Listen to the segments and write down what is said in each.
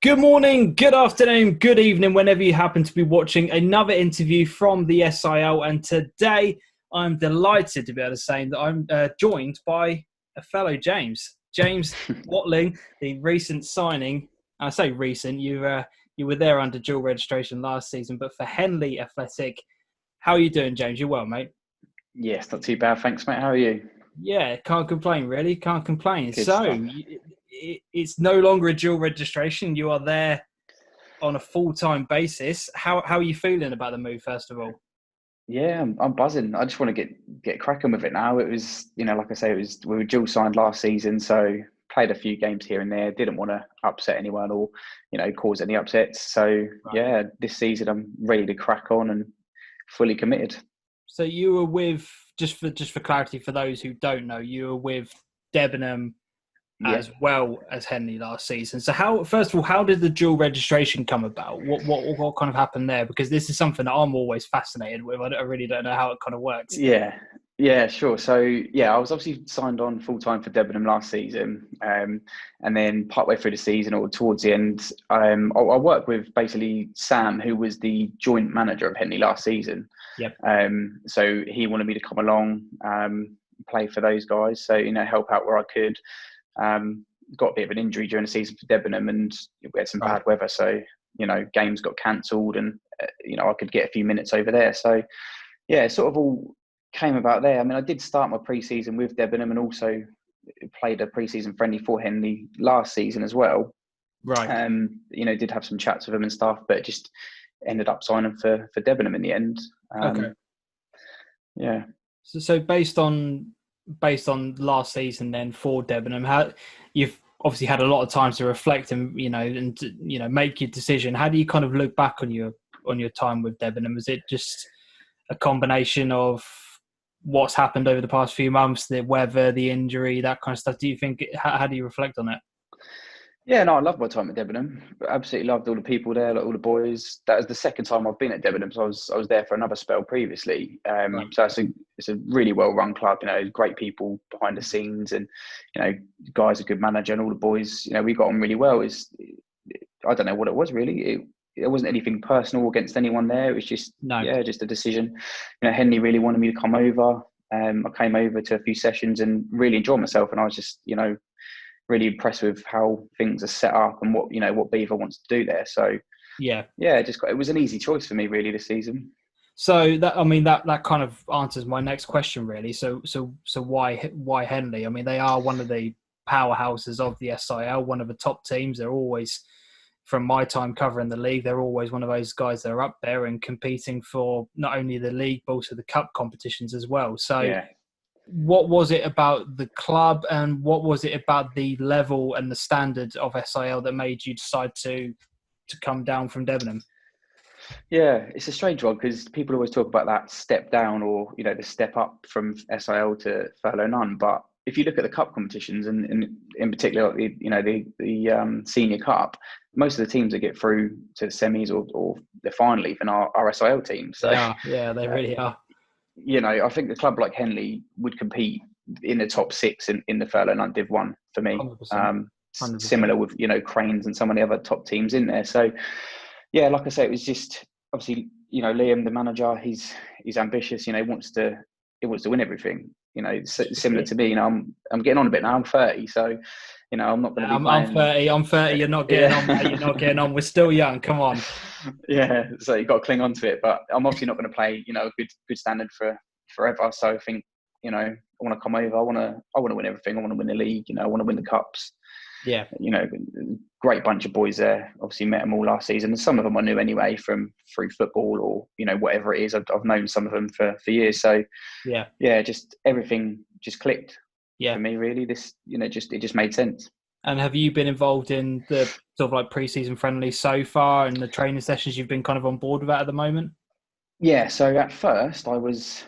Good morning, good afternoon, good evening, whenever you happen to be watching another interview from the SIL. And today I'm delighted to be able to say that I'm joined by a fellow James Watling, the recent signing. I say recent, you were there under dual registration last season, but for Henley Athletic. How are you doing, James? You well, mate? Yes, not too bad. Thanks, mate. How are you? Yeah, can't complain, really. Can't complain. Good So stuff. it's no longer a dual registration. You are there on a full-time basis. How are you feeling about the move, first of all? Yeah, I'm buzzing. I just want to get cracking with it now. It was, like I say, we were dual signed last season, so played a few games here and there. Didn't want to upset anyone or, cause any upsets. So Right. yeah, this season I'm ready to crack on and fully committed. So you were with, just for clarity, for those who don't know, you were with Debenham Yeah. as well as Henley last season. So first of all, how did the dual registration come about? What kind of happened there? Because this is something that I'm always fascinated with. I really don't know how it kind of works. Yeah, yeah, sure. So yeah, I was obviously signed on full time for Debenham last season, and then partway through the season or towards the end, I worked with basically Sam, who was the joint manager of Henley last season. Yep. So he wanted me to come along, play for those guys. So help out where I could. Got a bit of an injury during the season for Debenham, and we had some Right. bad weather, so games got cancelled, and I could get a few minutes over there. So yeah, it sort of all came about there. I mean, I did start my pre-season with Debenham and also played a pre-season friendly for Henley last season as well. Right. Did have some chats with them and stuff, but just ended up signing for Debenham in the end. Okay. Yeah. So based on last season, then for Debenham, how you've obviously had a lot of time to reflect and make your decision. How do you kind of look back on your time with Debenham? Is it just a combination of what's happened over the past few months, the weather, the injury, that kind of stuff? Do you think? How do you reflect on it? Yeah, no, I loved my time at Debenham. Absolutely loved all the people there, like all the boys. That was the second time I've been at Debenham, so I was there for another spell previously. Right. So it's a really well run club. Great people behind the scenes, and guys, a good manager, and all the boys. We got on really well. I don't know what it was really. It wasn't anything personal against anyone there. It was just No. just a decision. Henley really wanted me to come over. I came over to a few sessions and really enjoyed myself, and I was just really impressed with how things are set up and what Beaver wants to do there. So Yeah. yeah, it was an easy choice for me really this season. So that kind of answers my next question really. So why Henley? I mean, they are one of the powerhouses of the SIL, one of the top teams. They're always, from my time covering the league, they're always one of those guys that are up there and competing for not only the league but also the cup competitions as well. So Yeah. what was it about the club and what was it about the level and the standard of SIL that made you decide to come down from Debenham? Yeah, it's a strange one because people always talk about that step down or the step up from SIL to Thurlow Nunn. But if you look at the cup competitions and in particular the senior cup, most of the teams that get through to the semis or the final even are SIL teams. So They are, yeah, they really are. I think a club like Henley would compete in the top six in the Thurlow Nunn Div 1 for me. 100%. 100%. Similar with Cranes and some of the other top teams in there. So yeah, like I say, it was just obviously Liam, the manager, he's ambitious. He wants to win everything. Similar to me. I'm getting on a bit now. I'm 30, so I'm not going to be I'm playing. 30. I'm 30. You're not getting on, mate. You're not getting on. We're still young. Come on. Yeah, so you've got to cling on to it. But I'm obviously not going to play a good standard for forever. So I think I want to come over. I want to win everything. I want to win the league. I want to win the cups. Yeah. Great bunch of boys there. Obviously met them all last season, and some of them I knew anyway from through football or whatever it is. I've known some of them for years. So yeah, just everything just clicked for me really. This it just made sense. And have you been involved in the sort of like pre-season friendly so far and the training sessions you've been kind of on board with that at the moment? Yeah. So at first I was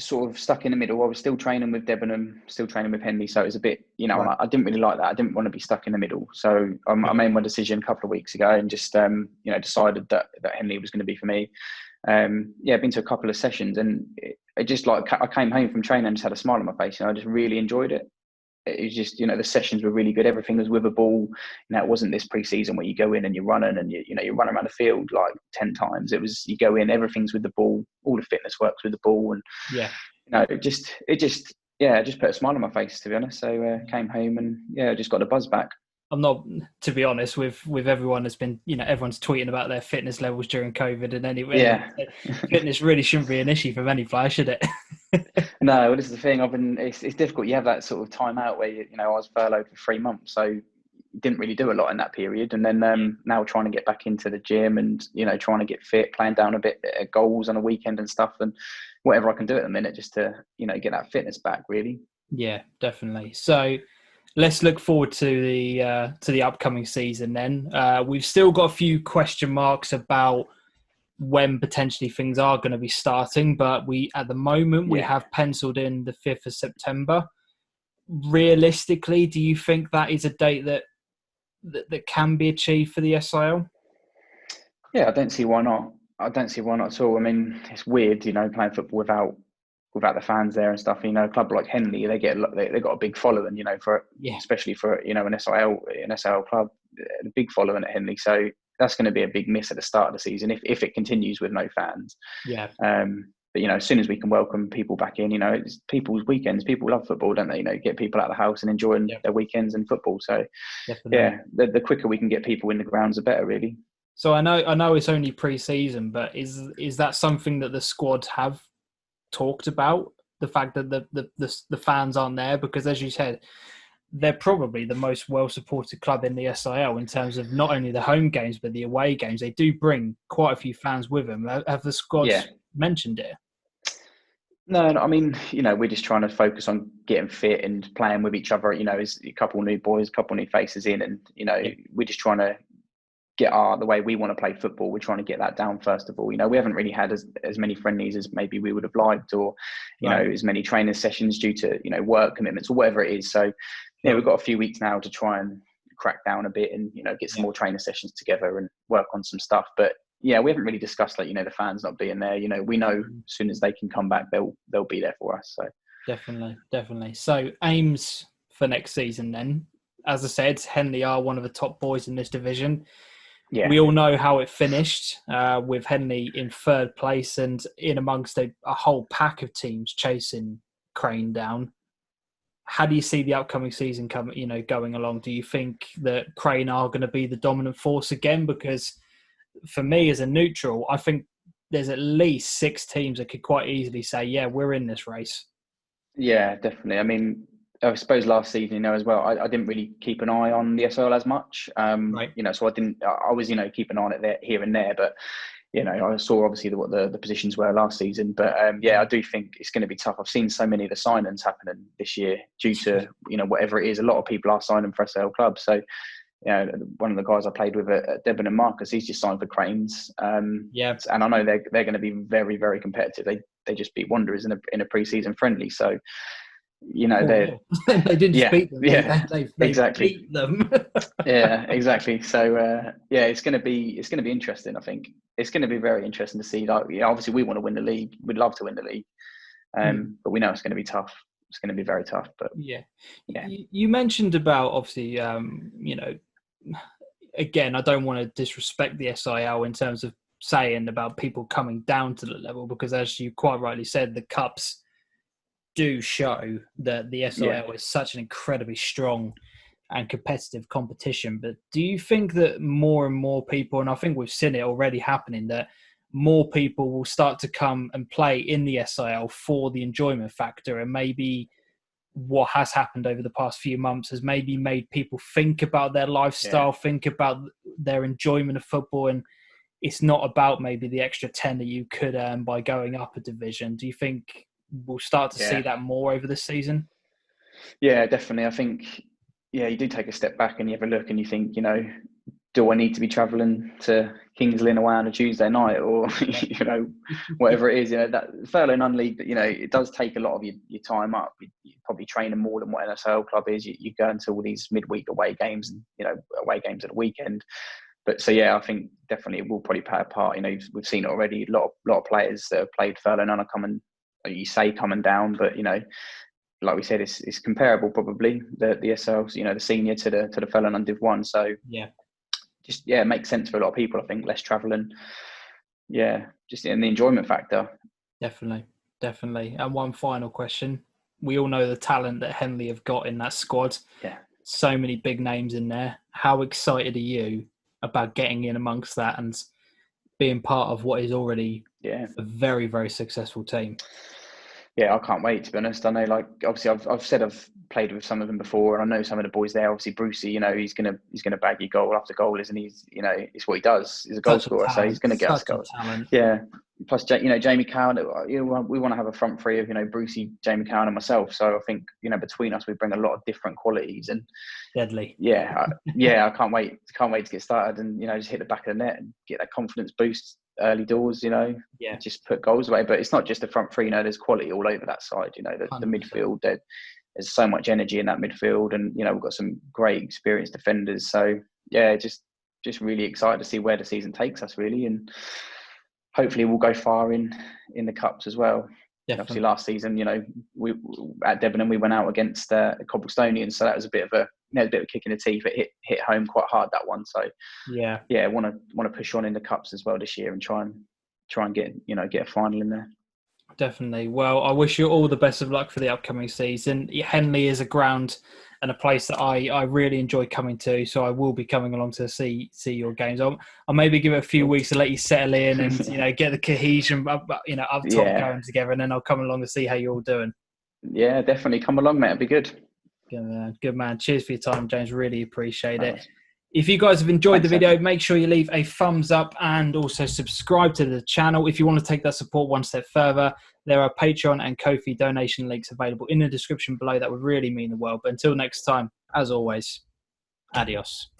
sort of stuck in the middle. I was still training with Debenham, still training with Henley. So it was a bit, Right. I didn't really like that. I didn't want to be stuck in the middle. So I made my decision a couple of weeks ago and just, decided that Henley was going to be for me. I've been to a couple of sessions and it just I came home from training and just had a smile on my face. I just really enjoyed it. it was just, the sessions were really good. Everything was with a ball. It wasn't this pre-season where you go in and you're running and you run around the field like 10 times. It was, you go in, everything's with the ball, all the fitness works with the ball, and it just put a smile on my face, to be honest. So came home and I just got the buzz back. I'm not, to be honest, with everyone that's been, everyone's tweeting about their fitness levels during COVID, and anyway, fitness really shouldn't be an issue for many players, should it? No, well, this is the thing. It's difficult. You have that sort of time out where I was furloughed for 3 months, so didn't really do a lot in that period. And then now trying to get back into the gym and trying to get fit, playing down a bit of goals on a weekend and stuff, and whatever I can do at the minute just to get that fitness back, really. Yeah, definitely. So let's look forward to the upcoming season then. We've still got a few question marks about when potentially things are going to be starting, but at the moment we have penciled in the 5th of September. Realistically, do you think that is a date that can be achieved for the SIL? Yeah, I don't see why not. At all. I mean, it's weird, playing football without the fans there and stuff. A club like Henley, they got a big following, especially for an SIL club, a big following at Henley. So that's going to be a big miss at the start of the season if it continues with no fans. Yeah. But as soon as we can welcome people back in, it's people's weekends. People love football, don't they? Get people out of the house and enjoying their weekends and football. So definitely. The quicker we can get people in the grounds, the better, really. So I know it's only pre-season, but is that something that the squad have talked about, the fact that the fans aren't there? Because as you said, they're probably the most well-supported club in the SIL in terms of not only the home games but the away games. They do bring quite a few fans with them. Have the squads mentioned it? No, I mean, we're just trying to focus on getting fit and playing with each other. As a couple of new boys, a couple of new faces in, and we're just trying to get the way we want to play football. We're trying to get that down first of all. We haven't really had as many friendlies as maybe we would have liked, or as many training sessions due to work commitments or whatever it is. So we've got a few weeks now to try and crack down a bit and get some more training sessions together and work on some stuff. But we haven't really discussed the fans not being there. We know as soon as they can come back, they'll be there for us. So definitely. So aims for next season then. As I said, Henley are one of the top boys in this division. Yeah. We all know how it finished with Henley in 3rd place and in amongst a whole pack of teams chasing Crane down. How do you see the upcoming season going along? Do you think that Crane are going to be the dominant force again? Because for me as a neutral, I think there's at least 6 teams that could quite easily say, yeah, we're in this race. Yeah, definitely. I mean, I suppose last season, as well, I didn't really keep an eye on the SIL as much. Right. So I was, keeping an eye on it there, here and there, but, I saw obviously what the positions were last seaon. But I do think it's going to be tough. I've seen so many of the signings happening this year due to, whatever it is. A lot of people are signing for SIL clubs. So, one of the guys I played with at Debenham, Marcus, he's just signed for Cranes. And I know they're going to be very, very competitive. They just beat Wanderers in a pre-season friendly. So, they didn't just beat them. They exactly beat them. Yeah, exactly. So it's going to be interesting. I think it's going to be very interesting to see. Obviously we want to win the league. We'd love to win the league, but we know it's going to be tough. It's going to be very tough. But you mentioned about obviously again, I don't want to disrespect the SIL in terms of saying about people coming down to the level, because as you quite rightly said, the cups do show that the SIL is such an incredibly strong and competitive competition. But do you think that more and more people, and I think we've seen it already happening, that more people will start to come and play in the SIL for the enjoyment factor, and maybe what has happened over the past few months has maybe made people think about their lifestyle, think about their enjoyment of football, and it's not about maybe the extra 10 that you could earn by going up a division? Do you think we'll start to see that more over this season? Yeah, definitely. I think, you do take a step back and you have a look and you think, do I need to be travelling to Kings Lynn away on a Tuesday night, or, whatever it is, that Thurlow Nunn League, it does take a lot of your time up. You're probably training more than what an SIL club is. You go into all these midweek away games and, away games at the weekend. But so, I think definitely it will probably play a part. We've seen it already. A lot of players that have played Thurlow Nunn are coming down, but like we said, it's comparable probably the SLs, you know, the senior to the Thurlow Nunn Div 1. So it makes sense for a lot of people. I think less travel and just in the enjoyment factor. Definitely. And one final question: we all know the talent that Henley have got in that squad. Yeah, so many big names in there. How excited are you about getting in amongst that and being part of what is already a very, very successful team? Yeah, I can't wait, to be honest. I know, like, obviously I've said I've played with some of them before, and I know some of the boys there. Obviously Brucey, you know, he's gonna bag you goal after goal, isn't he? You know, it's what he does. He's a goal scorer, so he's gonna get us goals. Yeah. Plus, you know, Jamie Cowan, we want to have a front three of, you know, Brucey, Jamie Cowan and myself. So I think, you know, between us, we bring a lot of different qualities and deadly. Yeah, I can't wait to get started and, you know, just hit the back of the net and get that confidence boost early doors, you know, just put goals away. But it's not just the front three, you know, there's quality all over that side, you know, the midfield, there's so much energy in that midfield, and, you know, we've got some great experienced defenders. So yeah, just really excited to see where the season takes us, really, and hopefully we'll go far in the cups as well. Obviously last season, you know, we at Debenham we went out against Cobblestonians, so that was a bit of a kick in the teeth. It hit home quite hard, that one. So want to push on in the cups as well this year and try and get a final in there. Definitely. Well, I wish you all the best of luck for the upcoming season. Henley is a ground and a place that I really enjoy coming to, so I will be coming along to see your games. I'll maybe give it a few weeks to let you settle in and, you know, get the cohesion up top going together, and then I'll come along to see how you're all doing. Yeah, definitely come along, mate. It'd be good. Good man. Cheers for your time, James. Really appreciate it. If you guys have enjoyed the video, make sure you leave a thumbs up and also subscribe to the channel. If you want to take that support one step further, there are Patreon and Ko-fi donation links available in the description below. That would really mean the world. But until next time, as always, adios.